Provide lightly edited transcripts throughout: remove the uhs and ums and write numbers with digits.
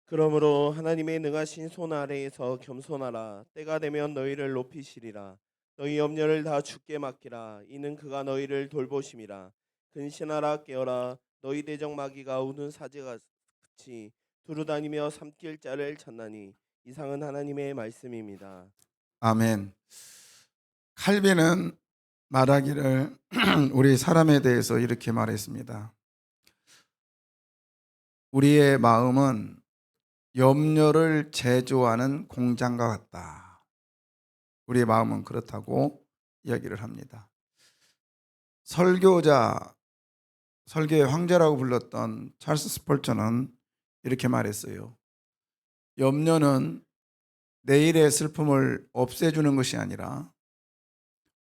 그러므로 하나님의 능하신 손 아래에서 겸손하라. 때가 되면 너희를 높이시리라. 너희 염려를 다 주께 맡기라. 이는 그가 너희를 돌보심이라. 근신하라 깨어라. 너희 대적 마귀가 우는 사제같이 두루다니며 삼킬 자를 찾나니. 이상은 하나님의 말씀입니다. 아멘. 칼빈은 말하기를 우리 사람에 대해서 이렇게 말했습니다. 우리의 마음은 염려를 제조하는 공장과 같다. 우리의 마음은 그렇다고 이야기를 합니다. 설교의 황제라고 불렀던 찰스 스펄전은 이렇게 말했어요. 염려는 내일의 슬픔을 없애주는 것이 아니라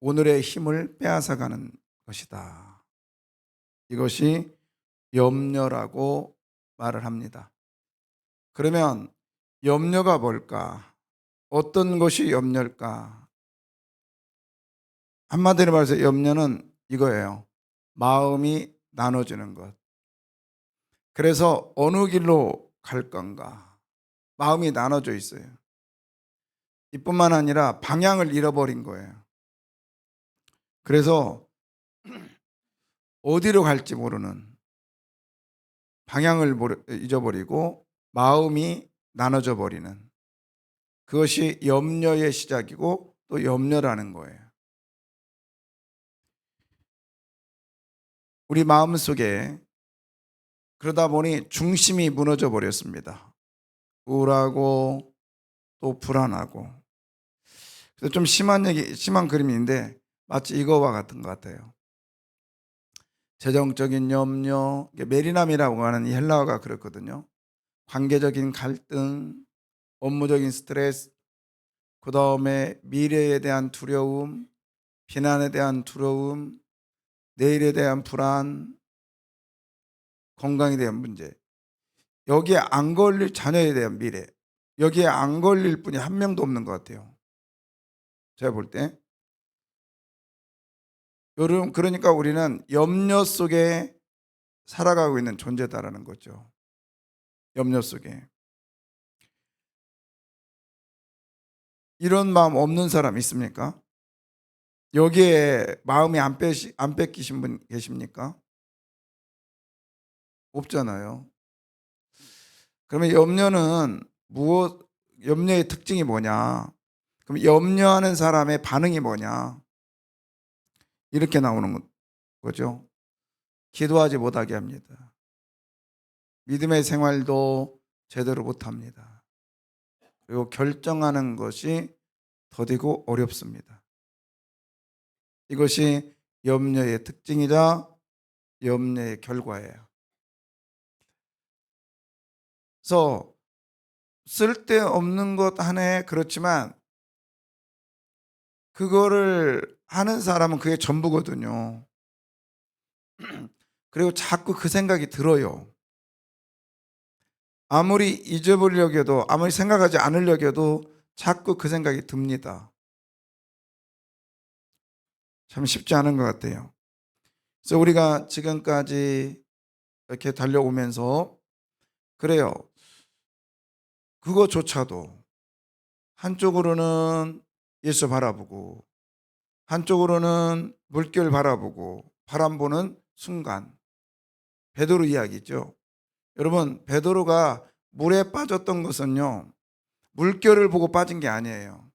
오늘의 힘을 빼앗아가는 것이다. 이것이 염려라고 말을 합니다. 그러면 염려가 뭘까? 어떤 것이 염려일까? 한마디로 말해서 염려는 이거예요. 마음이 나눠지는 것. 그래서 어느 길로 갈 건가? 마음이 나눠져 있어요. 이뿐만 아니라 방향을 잃어버린 거예요. 그래서 어디로 갈지 모르는, 방향을 잊어버리고 마음이 나눠져 버리는, 그것이 염려의 시작이고 또 염려라는 거예요. 우리 마음속에 그러다 보니 중심이 무너져 버렸습니다. 우울하고 또 불안하고. 그래서 좀 심한 그림인데 마치 이거와 같은 것 같아요. 재정적인 염려, 메리남이라고 하는 이 헬라어가 그렇거든요. 관계적인 갈등, 업무적인 스트레스, 그 다음에 미래에 대한 두려움, 비난에 대한 두려움, 내일에 대한 불안, 건강에 대한 문제, 여기에 안 걸릴 자녀에 대한 미래, 여기에 안 걸릴 분이 한 명도 없는 것 같아요. 제가 볼 때. 여러분, 그러니까 우리는 염려 속에 살아가고 있는 존재다라는 거죠. 염려 속에. 이런 마음 없는 사람 있습니까? 여기에 마음이 안 뺏기신 분 계십니까? 없잖아요. 그러면 염려의 특징이 뭐냐? 그럼 염려하는 사람의 반응이 뭐냐? 이렇게 나오는 거죠. 기도하지 못하게 합니다. 믿음의 생활도 제대로 못합니다. 그리고 결정하는 것이 더디고 어렵습니다. 이것이 염려의 특징이자 염려의 결과예요. 그래서 쓸데없는 것 하나에 그렇지만 그거를 하는 사람은 그게 전부거든요. 그리고 자꾸 그 생각이 들어요. 아무리 잊어버리려고 해도, 아무리 생각하지 않으려고 해도 자꾸 그 생각이 듭니다. 참 쉽지 않은 것 같아요. 그래서 우리가 지금까지 이렇게 달려오면서 그래요. 그거조차도 한쪽으로는 예수 바라보고 한쪽으로는 물결 바라보고 바람 보는 순간, 베드로 이야기죠. 여러분, 베드로가 물에 빠졌던 것은요, 물결을 보고 빠진 게 아니에요.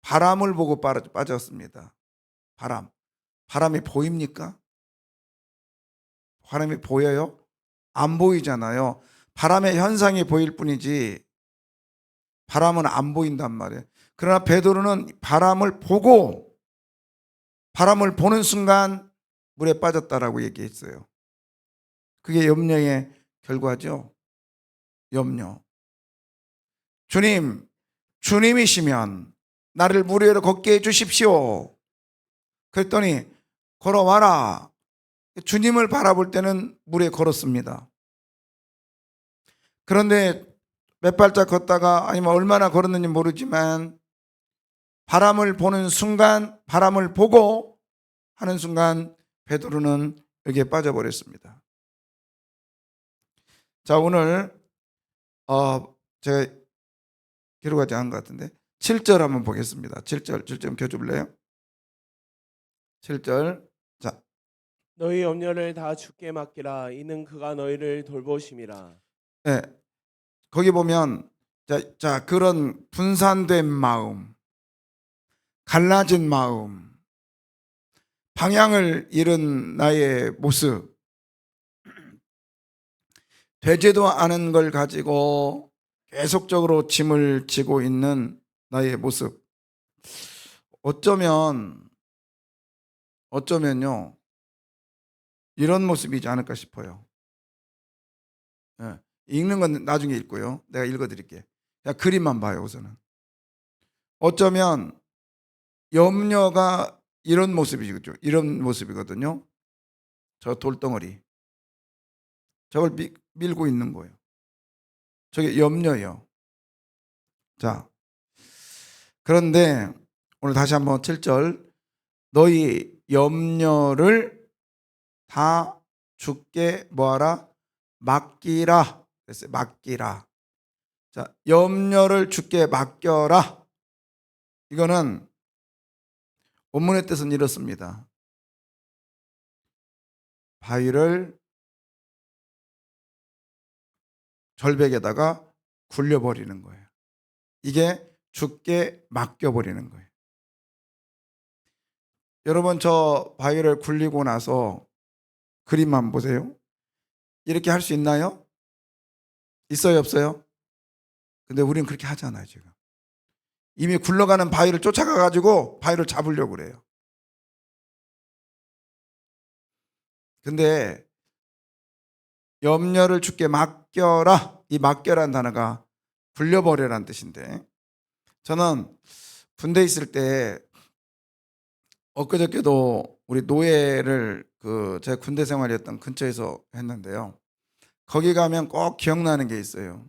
바람을 보고 빠졌습니다. 바람이 보입니까? 바람이 보여요? 안 보이잖아요. 바람의 현상이 보일 뿐이지 바람은 안 보인단 말이에요. 그러나 베드로는 바람을 보는 순간 물에 빠졌다라고 얘기했어요. 그게 염려의 결과죠. 염려. 주님이시면 나를 물 위로 걷게 해주십시오. 그랬더니 걸어와라. 주님을 바라볼 때는 물에 걸었습니다. 그런데 몇 발짝 걷다가, 아니면 얼마나 걸었는지 모르지만 바람을 보는 순간, 바람을 보고 하는 순간 베드로는 여기에 빠져버렸습니다. 자, 오늘 제가 기록하지 않은 것 같은데 7절 한번 보겠습니다. 7절 켜줄래요? 7절. 자, 너희 염려를 다 주께 맡기라. 이는 그가 너희를 돌보심이라. 네, 거기 보면 그런 분산된 마음, 갈라진 마음, 방향을 잃은 나의 모습, 되지도 않은 걸 가지고 계속적으로 짐을 지고 있는 나의 모습. 어쩌면요, 이런 모습이지 않을까 싶어요. 예, 읽는 건 나중에 읽고요. 내가 읽어드릴게. 그냥 그림만 봐요, 우선은. 어쩌면 염려가 이런 모습이죠. 이런 모습이거든요. 저 돌덩어리. 저걸 밀고 있는 거예요. 저게 염려예요. 자, 그런데 오늘 다시 한번 7절. 너희 염려를 다 주께 뭐하라? 맡기라. 그랬어요. 맡기라. 자, 염려를 주께 맡겨라. 이거는 원문의 뜻은 이렇습니다. 바위를 절벽에다가 굴려버리는 거예요. 이게 주께 맡겨버리는 거예요. 여러분, 저 바위를 굴리고 나서 그림만 보세요. 이렇게 할 수 있나요? 있어요, 없어요? 근데 우리는 그렇게 하잖아요, 지금. 이미 굴러가는 바위를 쫓아가가지고 바위를 잡으려고 그래요. 근데 염려를 주께 맡겨라. 이 맡겨라는 단어가 굴려버려라는 뜻인데, 저는 군대 있을 때 엊그저께도 우리 노예를 제 군대 생활이었던 근처에서 했는데요. 거기 가면 꼭 기억나는 게 있어요.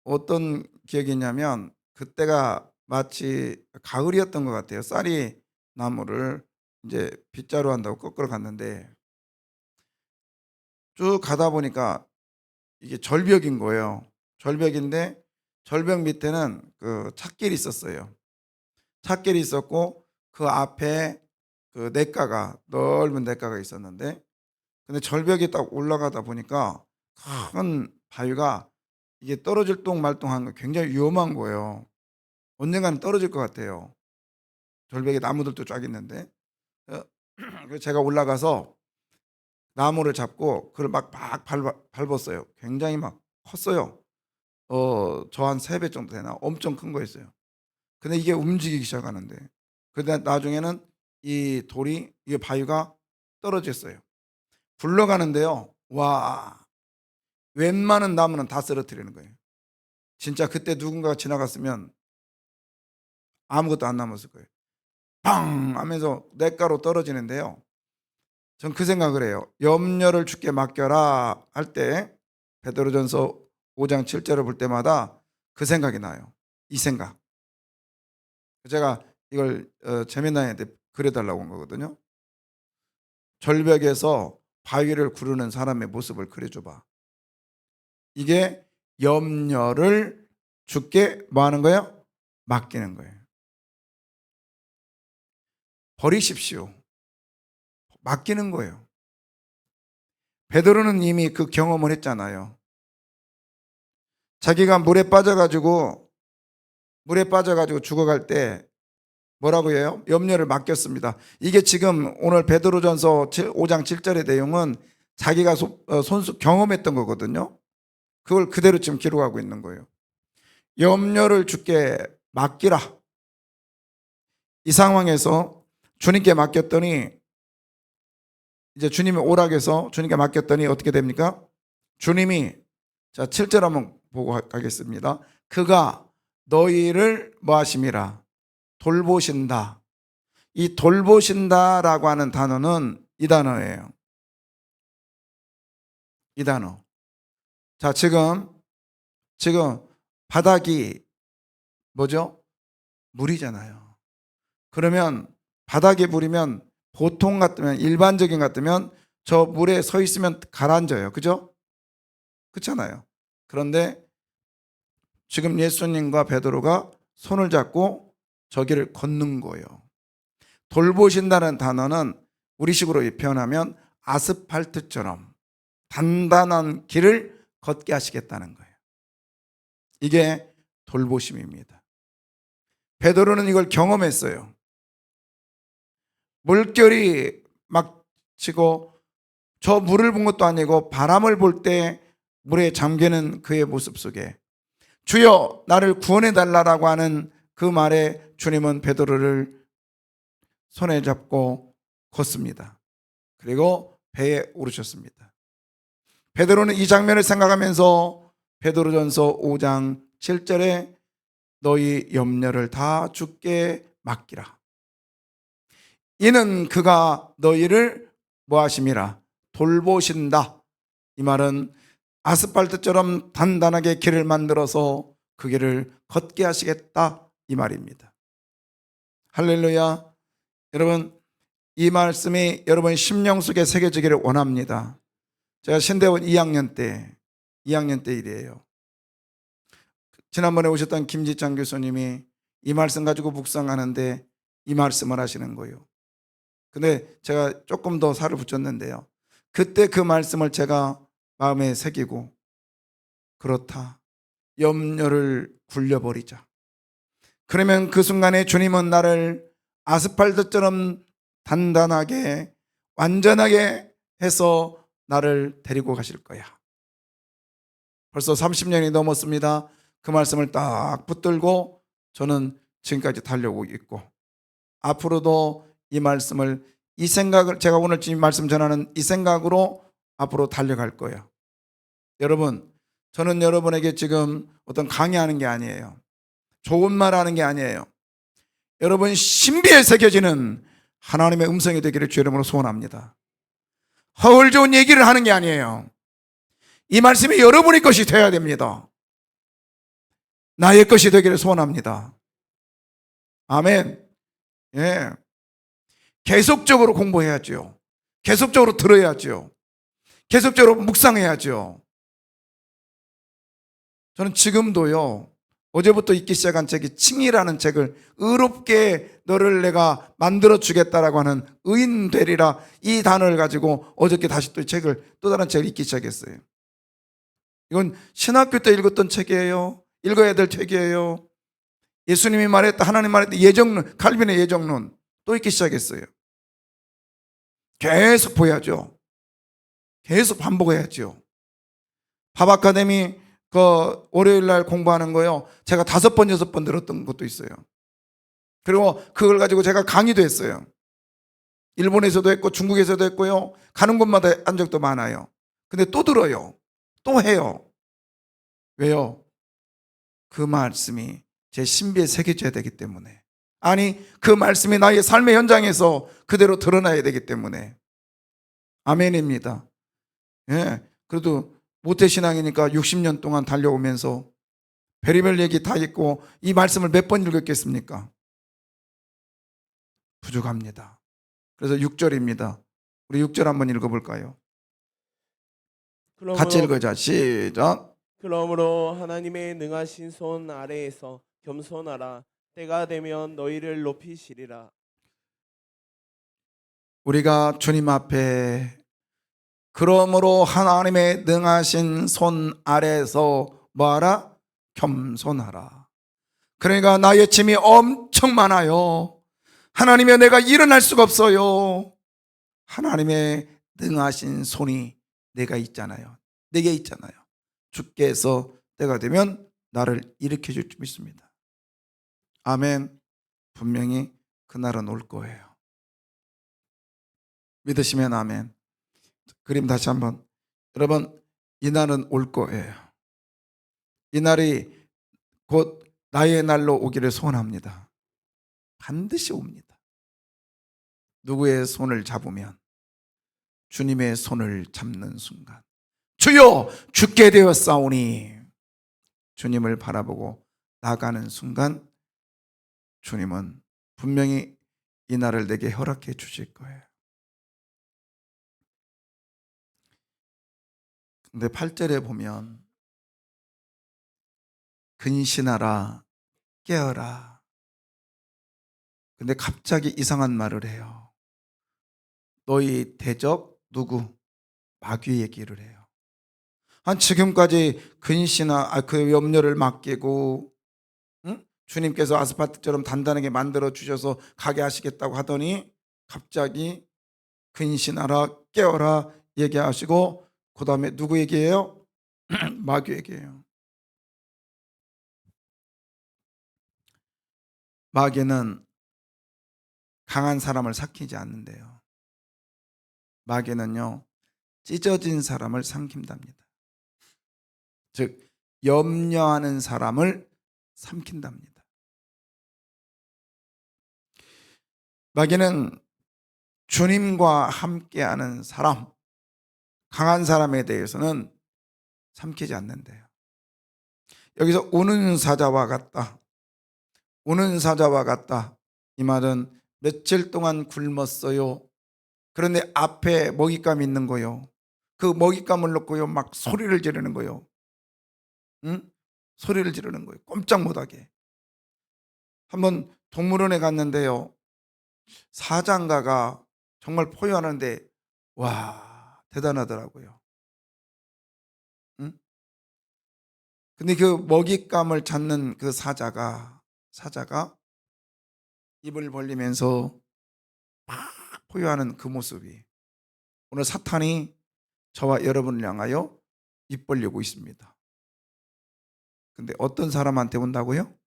어떤 기억이 있냐면 그때가 마치 가을이었던 것 같아요. 쌀이 나무를 이제 빗자루 한다고 거꾸로 갔는데 쭉 가다 보니까 이게 절벽인 거예요. 절벽인데 절벽 밑에는 그 찻길이 있었어요. 찻길이 있었고 그 앞에 그 넓은 냇가가 있었는데, 근데 절벽에 딱 올라가다 보니까 큰 바위가 이게 떨어질 똥 말똥한 거 굉장히 위험한 거예요. 언젠가는 떨어질 것 같아요. 절벽에 나무들도 쫙 있는데. 그래서 제가 올라가서 나무를 잡고 그걸 막 밟았어요. 굉장히 막 컸어요. 저 한 3배 정도 되나? 엄청 큰 거였어요. 근데 이게 움직이기 시작하는데, 그런데 나중에는 이게 바위가 떨어졌어요. 굴러가는데요. 와, 웬만한 나무는 다 쓰러뜨리는 거예요. 진짜 그때 누군가가 지나갔으면 아무것도 안 남았을 거예요. 팡 하면서 냇가로 떨어지는데요. 전 그 생각을 해요. 염려를 주께 맡겨라 할 때 베드로전서 5장 7절을 볼 때마다 그 생각이 나요. 이 생각. 제가 이걸 재미나한테 그려달라고 한 거거든요. 절벽에서 바위를 구르는 사람의 모습을 그려줘봐. 이게 염려를 주께 뭐 하는 거예요? 맡기는 거예요. 버리십시오. 맡기는 거예요. 베드로는 이미 그 경험을 했잖아요. 자기가 물에 빠져가지고 죽어갈 때 뭐라고 해요? 염려를 맡겼습니다. 이게 지금 오늘 베드로전서 5장 7절의 내용은 자기가 손수 경험했던 거거든요. 그걸 그대로 지금 기록하고 있는 거예요. 염려를 주께 맡기라. 이 상황에서 주님께 맡겼더니, 이제 주님이 오락해서 주님께 맡겼더니 어떻게 됩니까? 주님이, 자 7절 한번 보고 가겠습니다. 그가 너희를 뭐 하심이라? 돌보신다. 이 돌보신다라고 하는 단어는 이 단어예요. 이 단어. 자, 지금 바닥이 뭐죠? 물이잖아요. 그러면 바닥에 물이면 보통 같으면, 일반적인 같으면 저 물에 서 있으면 가라앉아요. 그죠? 그렇잖아요. 그런데 지금 예수님과 베드로가 손을 잡고 저 길을 걷는 거예요. 돌보신다는 단어는 우리식으로 표현하면 아스팔트처럼 단단한 길을 걷게 하시겠다는 거예요. 이게 돌보심입니다. 베드로는 이걸 경험했어요. 물결이 막 치고 저 물을 본 것도 아니고 바람을 볼 때 물에 잠기는 그의 모습 속에 주여 나를 구원해 달라라고 하는 그 말에 주님은 베드로를 손에 잡고 걷습니다. 그리고 배에 오르셨습니다. 베드로는 이 장면을 생각하면서 베드로전서 5장 7절에 너희 염려를 다 주께 맡기라. 이는 그가 너희를 뭐하심이라 돌보신다. 이 말은 아스팔트처럼 단단하게 길을 만들어서 그 길을 걷게 하시겠다 이 말입니다. 할렐루야. 여러분 이 말씀이 여러분 심령 속에 새겨지기를 원합니다. 제가 신대원 2학년 때 일이에요. 지난번에 오셨던 김지창 교수님이 이 말씀 가지고 묵상하는데 이 말씀을 하시는 거예요. 근데 제가 조금 더 살을 붙였는데요. 그때 그 말씀을 제가 마음에 새기고 그렇다. 염려를 굴려버리자. 그러면 그 순간에 주님은 나를 아스팔트처럼 단단하게 완전하게 해서 나를 데리고 가실 거야. 벌써 30년이 넘었습니다. 그 말씀을 딱 붙들고 저는 지금까지 달려오고 있고 앞으로도 이 말씀을 이 생각을 제가 오늘 지금 말씀 전하는 이 생각으로 앞으로 달려갈 거예요. 여러분 저는 여러분에게 지금 어떤 강의하는 게 아니에요. 좋은 말 하는 게 아니에요. 여러분 신비에 새겨지는 하나님의 음성이 되기를 주 이름으로 소원합니다. 허울 좋은 얘기를 하는 게 아니에요. 이 말씀이 여러분의 것이 되어야 됩니다. 나의 것이 되기를 소원합니다. 아멘. 예. 계속적으로 공부해야죠. 계속적으로 들어야죠. 계속적으로 묵상해야죠. 저는 지금도요. 어제부터 읽기 시작한 책이 칭이라는 책을 의롭게 너를 내가 만들어 주겠다라고 하는 의인 되리라 이 단어를 가지고 어저께 다시 또 다른 책을 읽기 시작했어요. 이건 신학교 때 읽었던 책이에요. 읽어야 될 책이에요. 예수님이 말했다 하나님 말했다 예정론 칼빈의 예정론 또 읽기 시작했어요. 계속 보야죠. 계속 반복해야죠. 밥 아카데미 그 월요일 날 공부하는 거요. 제가 5번 6번 들었던 것도 있어요. 그리고 그걸 가지고 제가 강의도 했어요. 일본에서도 했고 중국에서도 했고요. 가는 곳마다 한 적도 많아요. 근데 또 들어요. 또 해요. 왜요? 그 말씀이 제 신비에 새겨져야 되기 때문에. 아니 그 말씀이 나의 삶의 현장에서 그대로 드러나야 되기 때문에. 아멘입니다. 예. 그래도 모태신앙이니까 60년 동안 달려오면서 별의별 얘기 다 있고 이 말씀을 몇 번 읽었겠습니까? 부족합니다. 그래서 6절입니다. 우리 6절 한번 읽어볼까요? 같이 읽어자. 시작. 그러므로 하나님의 능하신 손 아래에서 겸손하라. 때가 되면 너희를 높이시리라. 우리가 주님 앞에 그러므로 하나님의 능하신 손 아래에서 뭐하라? 겸손하라. 그러니까 나의 짐이 엄청 많아요. 하나님의 내가 일어날 수가 없어요. 하나님의 능하신 손이 내가 있잖아요. 내게 있잖아요. 주께서 때가 되면 나를 일으켜 줄 줄 믿습니다. 아멘. 분명히 그날은 올 거예요. 믿으시면 아멘. 그림 다시 한번. 여러분 이 날은 올 거예요. 이 날이 곧 나의 날로 오기를 소원합니다. 반드시 옵니다. 누구의 손을 잡으면 주님의 손을 잡는 순간 주여 죽게 되었사오니 주님을 바라보고 나가는 순간 주님은 분명히 이 날을 내게 허락해 주실 거예요. 근데 8절에 보면 근신하라, 깨어라. 근데 갑자기 이상한 말을 해요. 너희 대적 누구? 마귀 얘기를 해요. 한 지금까지 근신하 그 염려를 맡기고, 응? 주님께서 아스팔트처럼 단단하게 만들어 주셔서 가게 하시겠다고 하더니 갑자기 근신하라, 깨어라 얘기하시고, 그 다음에 누구 얘기해요? 마귀 얘기해요. 마귀는 강한 사람을 삭히지 않는데요. 마귀는요, 찢어진 사람을 삼킨답니다. 즉 염려하는 사람을 삼킨답니다. 마귀는 주님과 함께하는 사람, 강한 사람에 대해서는 삼키지 않는데요. 여기서 우는 사자와 같다, 우는 사자와 같다, 이 말은 며칠 동안 굶었어요. 그런데 앞에 먹잇감이 있는 거요. 그 먹잇감을 놓고요 막 소리를 지르는 거요. 응? 소리를 지르는 거예요. 꼼짝 못하게. 한번 동물원에 갔는데요, 사장가가 정말 포효하는데 와 대단하더라고요. 응? 근데 그 먹잇감을 찾는 그 사자가 입을 벌리면서 막 포효하는 그 모습이 오늘 사탄이 저와 여러분을 향하여 입 벌리고 있습니다. 근데 어떤 사람한테 온다고요?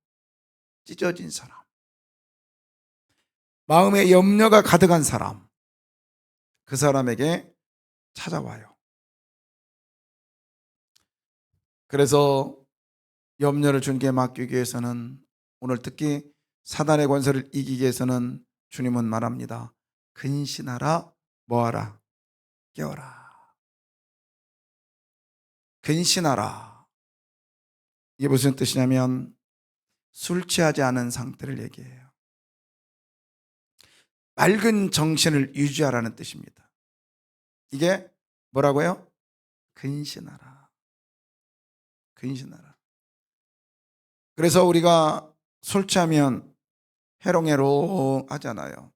찢어진 사람, 마음에 염려가 가득한 사람, 그 사람에게 찾아와요. 그래서 염려를 주님께 맡기기 위해서는, 오늘 특히 사단의 권세를 이기기 위해서는 주님은 말합니다. 근신하라, 뭐하라, 깨어라. 근신하라, 이게 무슨 뜻이냐면 술 취하지 않은 상태를 얘기해요. 맑은 정신을 유지하라는 뜻입니다. 이게 뭐라고요? 근신하라, 근신하라. 그래서 우리가 술 취하면 해롱해롱 하잖아요.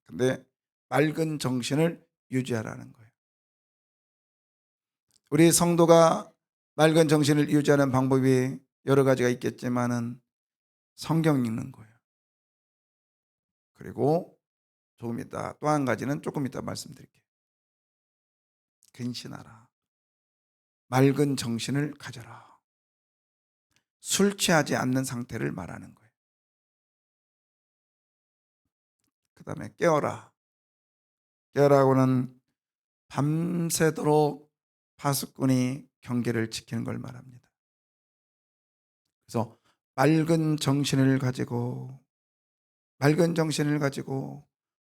근데 맑은 정신을 유지하라는 거예요. 우리 성도가 맑은 정신을 유지하는 방법이 여러 가지가 있겠지만은 성경 읽는 거예요. 그리고 조금 이따 또 한 가지는 조금 이따 말씀드릴게요. 근신하라, 맑은 정신을 가져라. 술 취하지 않는 상태를 말하는 거예요. 그 다음에 깨어라. 깨어라고는 밤새도록 파수꾼이 경계를 지키는 걸 말합니다. 그래서 맑은 정신을 가지고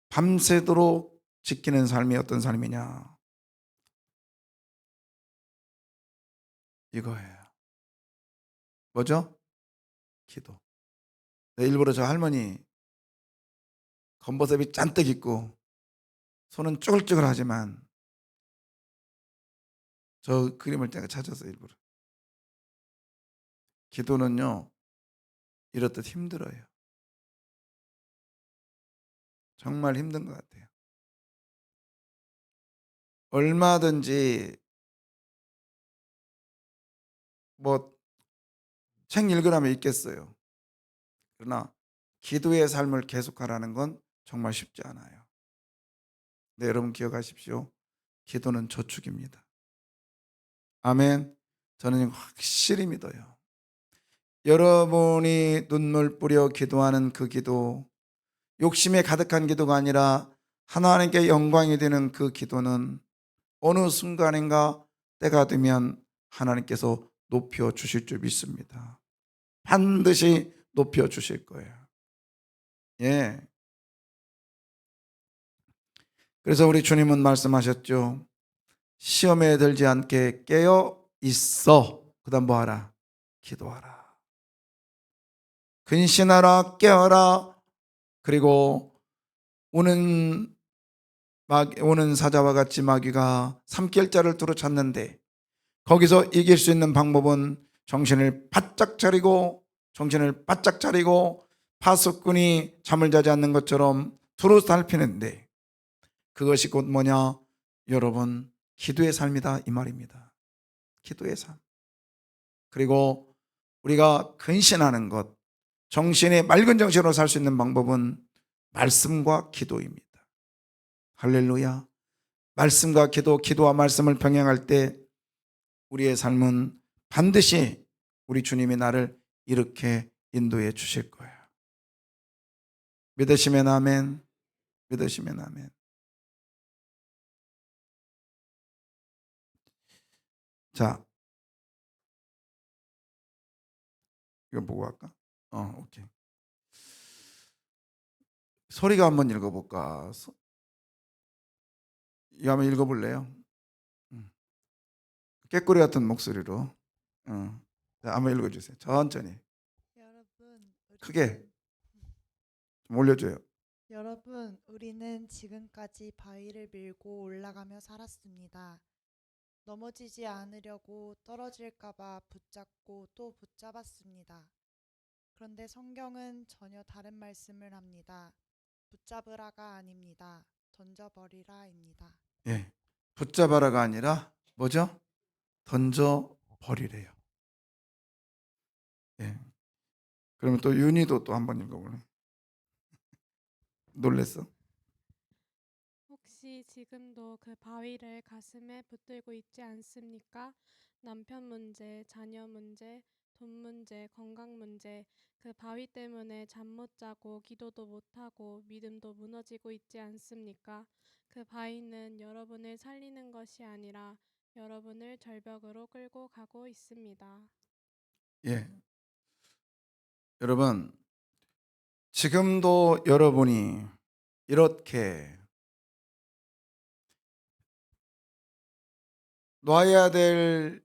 밤새도록 지키는 삶이 어떤 삶이냐, 이거예요. 뭐죠? 기도. 일부러 저 할머니 겉모습이 잔뜩 있고 손은 쭈글쭈글하지만 저 그림을 제가 찾아서 일부러. 기도는요 이렇듯 힘들어요. 정말 힘든 것 같아요. 얼마든지 뭐 책 읽으라면 읽겠어요. 그러나 기도의 삶을 계속하라는 건 정말 쉽지 않아요. 네, 여러분 기억하십시오. 기도는 저축입니다. 아멘. 저는 확실히 믿어요. 여러분이 눈물 뿌려 기도하는 그 기도, 욕심에 가득한 기도가 아니라 하나님께 영광이 되는 그 기도는 어느 순간인가 때가 되면 하나님께서 높여 주실 줄 믿습니다. 반드시 높여 주실 거예요. 예. 그래서 우리 주님은 말씀하셨죠. 시험에 들지 않게 깨어 있어. 그다음 뭐 하라? 기도하라. 근신하라, 깨어라. 그리고 우는 사자와 같이 마귀가 삼킬 자를 두루 찾는데 거기서 이길 수 있는 방법은 정신을 바짝 차리고 파수꾼이 잠을 자지 않는 것처럼 두루 살피는데, 그것이 곧 뭐냐? 여러분, 기도의 삶이다 이 말입니다. 기도의 삶. 그리고 우리가 근신하는 것, 정신의 맑은 정신으로 살 수 있는 방법은 말씀과 기도입니다. 할렐루야. 말씀과 기도, 기도와 말씀을 병행할 때 우리의 삶은 반드시 우리 주님이 나를 이렇게 인도해 주실 거예요. 믿으시면 아멘. 믿으시면 아멘. 자, 이거 보고 할까? 오케이. 소리가 한번 읽어볼까? 이거 한번 읽어볼래요? 깨꼬리 같은 목소리로. 자, 한번 읽어주세요. 천천히. 여러분, 크게 좀 올려줘요. 여러분, 우리는 지금까지 바위를 밀고 올라가며 살았습니다. 넘어지지 않으려고 떨어질까봐 붙잡고 또 붙잡았습니다. 그런데 성경은 전혀 다른 말씀을 합니다. 붙잡으라가 아닙니다. 던져버리라입니다. 예, 붙잡아라가 아니라 뭐죠? 던져버리래요. 예. 그러면 또 윤희도 또 한번 읽어볼래? 놀랬어? 혹시 지금도 그 바위를 가슴에 붙들고 있지 않습니까? 남편 문제, 자녀 문제, 돈 문제, 건강 문제, 그 바위 때문에 잠 못 자고 기도도 못 하고 믿음도 무너지고 있지 않습니까? 그 바위는 여러분을 살리는 것이 아니라 여러분을 절벽으로 끌고 가고 있습니다. 예. 여러분, 지금도 여러분이 이렇게 놔야 될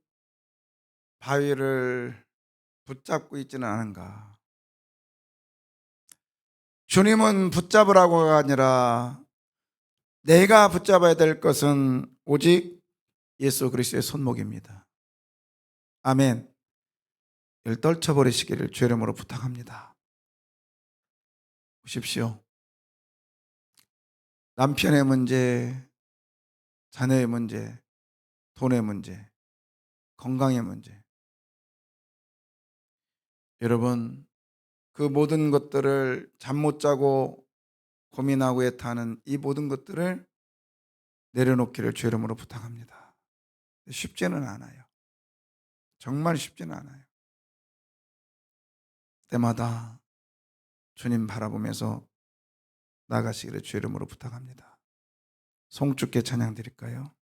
바위를 붙잡고 있지는 않은가? 주님은 붙잡으라고가 아니라 내가 붙잡아야 될 것은 오직 예수 그리스도의 손목입니다. 아멘. 이를 떨쳐버리시기를 주의 이름으로 부탁합니다. 보십시오. 남편의 문제, 자녀의 문제, 돈의 문제, 건강의 문제. 여러분, 그 모든 것들을 잠 못 자고 고민하고 애타는 이 모든 것들을 내려놓기를 주의 이름으로 부탁합니다. 쉽지는 않아요. 정말 쉽지는 않아요. 때마다 주님 바라보면서 나가시기를 주의 이름으로 부탁합니다. 송축께 찬양 드릴까요?